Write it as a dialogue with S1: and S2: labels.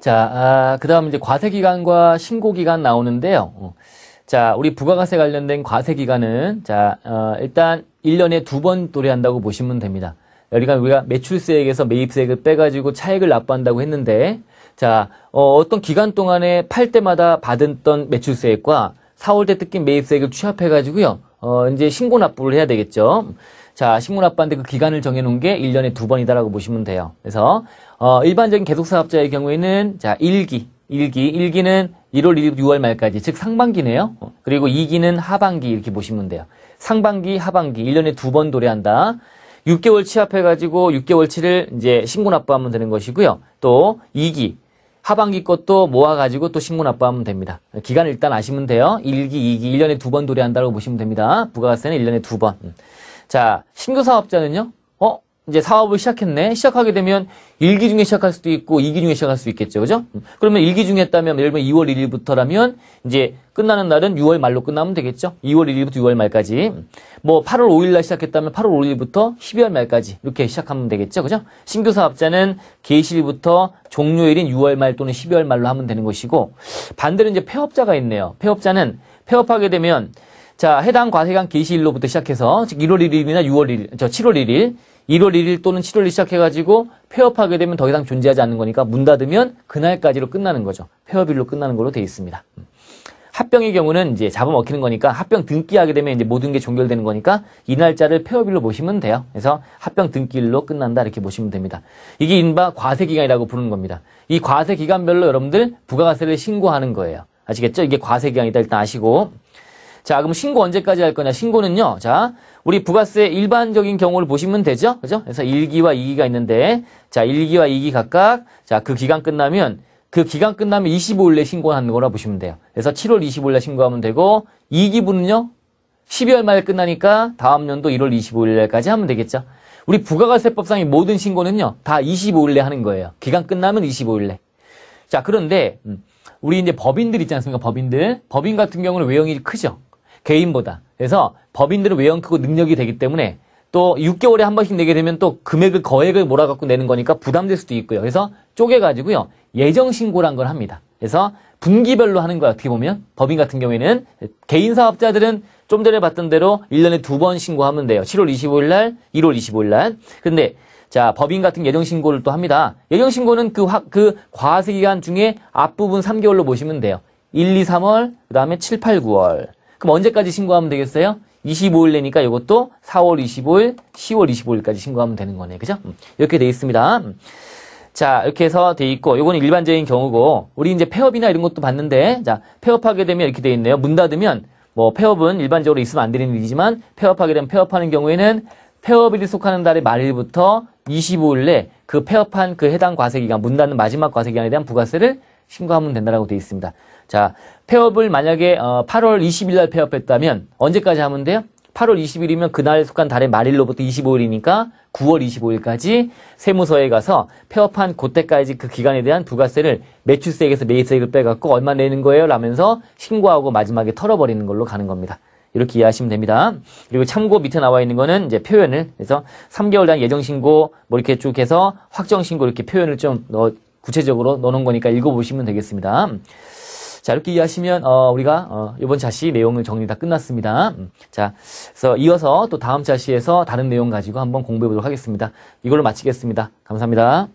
S1: 자, 그 다음 이제 과세기간과 신고기간 나오는데요. 자, 우리 부가가세 관련된 과세기간은, 자, 일단 1년에 2번 도래한다고 보시면 됩니다. 그러니까 우리가 매출세액에서 매입세액을 빼가지고 차액을 납부한다고 했는데, 자, 어떤 기간 동안에 팔 때마다 받았던 매출세액과 4월 때 뜯긴 매입세액을 취합해가지고요, 이제 신고 납부를 해야 되겠죠. 자, 신고 납부하는데 그 기간을 정해놓은 게 1년에 2번이다라고 보시면 돼요. 그래서, 일반적인 계속사업자의 경우에는, 자, 1기는 1월 1일 6월 말까지, 즉 상반기네요. 그리고 2기는 하반기 이렇게 보시면 돼요. 상반기, 하반기, 1년에 2번 도래한다. 6개월 취합해가지고 6개월치를 이제 신고 납부하면 되는 것이고요. 또 2기, 하반기 것도 모아가지고 또 신고 납부하면 됩니다. 기간을 일단 아시면 돼요. 1기, 2기, 1년에 2번 도래한다고 보시면 됩니다. 부가가세는 1년에 2번. 자, 신규 사업자는요? 이제 사업을 시작했네. 시작하게 되면 1기 중에 시작할 수도 있고 2기 중에 시작할 수도 있겠죠. 그죠? 그러면 1기 중에 했다면 예를 들면 2월 1일부터라면 이제 끝나는 날은 6월 말로 끝나면 되겠죠. 2월 1일부터 6월 말까지. 뭐 8월 5일 날 시작했다면 8월 5일부터 12월 말까지 이렇게 시작하면 되겠죠. 그죠? 신규 사업자는 개시일부터 종료일인 6월 말 또는 12월 말로 하면 되는 것이고, 반대로 이제 폐업자가 있네요. 폐업자는 폐업하게 되면 자, 해당 과세기간 개시일로부터 시작해서 즉 1월 1일이나 7월 1일 1월 1일 또는 7월 1일 시작해가지고 폐업하게 되면 더 이상 존재하지 않는 거니까 문 닫으면 그날까지로 끝나는 거죠. 폐업일로 끝나는 걸로 되어 있습니다. 합병의 경우는 이제 잡음 먹히는 거니까 합병 등기하게 되면 이제 모든 게 종결되는 거니까 이 날짜를 폐업일로 보시면 돼요. 그래서 합병 등기일로 끝난다 이렇게 보시면 됩니다. 이게 이른바 과세기간이라고 부르는 겁니다. 이 과세기간별로 여러분들 부가가세를 신고하는 거예요. 아시겠죠? 이게 과세기간이다 일단 아시고. 자, 그럼 신고 언제까지 할 거냐? 신고는요, 자, 우리 부가세 일반적인 경우를 보시면 되죠? 그죠? 그래서 1기와 2기가 있는데, 자, 1기와 2기 각각, 자, 그 기간 끝나면 25일 내에 신고하는 거라 보시면 돼요. 그래서 7월 25일 날 신고하면 되고, 2기분은요, 12월 말에 끝나니까 다음 연도 1월 25일 날까지 하면 되겠죠? 우리 부가가세법상의 모든 신고는요, 다 25일 내 하는 거예요. 기간 끝나면 25일 내. 자, 그런데, 우리 이제 법인들 있지 않습니까? 법인 같은 경우는 외형이 크죠? 개인보다. 그래서 법인들은 외형 크고 능력이 되기 때문에 또 6개월에 한 번씩 내게 되면 또 거액을 몰아갖고 내는 거니까 부담될 수도 있고요. 그래서 쪼개가지고요. 예정신고란 걸 합니다. 그래서 분기별로 하는 거야. 어떻게 보면. 법인 같은 경우에는 개인 사업자들은 좀 전에 봤던 대로 1년에 2번 신고하면 돼요. 7월 25일 날, 1월 25일 날. 근데 자, 법인 같은 예정신고를 또 합니다. 예정신고는 그 과세기간 중에 앞부분 3개월로 보시면 돼요. 1, 2, 3월, 그 다음에 7, 8, 9월. 그럼 언제까지 신고하면 되겠어요? 25일 내니까 이것도 4월 25일, 10월 25일까지 신고하면 되는 거네. 그죠? 이렇게 돼 있습니다. 자, 이렇게 해서 돼 있고, 요거는 일반적인 경우고, 우리 이제 폐업이나 이런 것도 봤는데, 자, 폐업하게 되면 이렇게 돼 있네요. 문 닫으면, 뭐, 폐업은 일반적으로 있으면 안 되는 일이지만, 폐업하게 되면 폐업하는 경우에는 폐업일이 속하는 달의 말일부터 25일 내 그 폐업한 그 해당 과세기간, 문 닫는 마지막 과세기간에 대한 부가세를 신고하면 된다라고 되어 있습니다. 자, 폐업을 만약에 8월 20일 날 폐업했다면 언제까지 하면 돼요? 8월 20일이면 그날 속한 달의 말일로부터 25일이니까 9월 25일까지 세무서에 가서 폐업한 그때까지 그 기간에 대한 부가세를 매출세액에서 매입세액을 빼갖고 얼마 내는 거예요? 라면서 신고하고 마지막에 털어버리는 걸로 가는 겁니다. 이렇게 이해하시면 됩니다. 그리고 참고 밑에 나와 있는 거는 이제 표현을 해서 3개월 단 예정신고 뭐 이렇게 쭉 해서 확정신고 이렇게 표현을 좀 구체적으로 넣어놓은 거니까 읽어보시면 되겠습니다. 자, 이렇게 이해하시면 우리가 이번 자시 내용을 정리 다 끝났습니다. 자, 그래서 이어서 또 다음 자시에서 다른 내용 가지고 한번 공부해 보도록 하겠습니다. 이걸로 마치겠습니다. 감사합니다.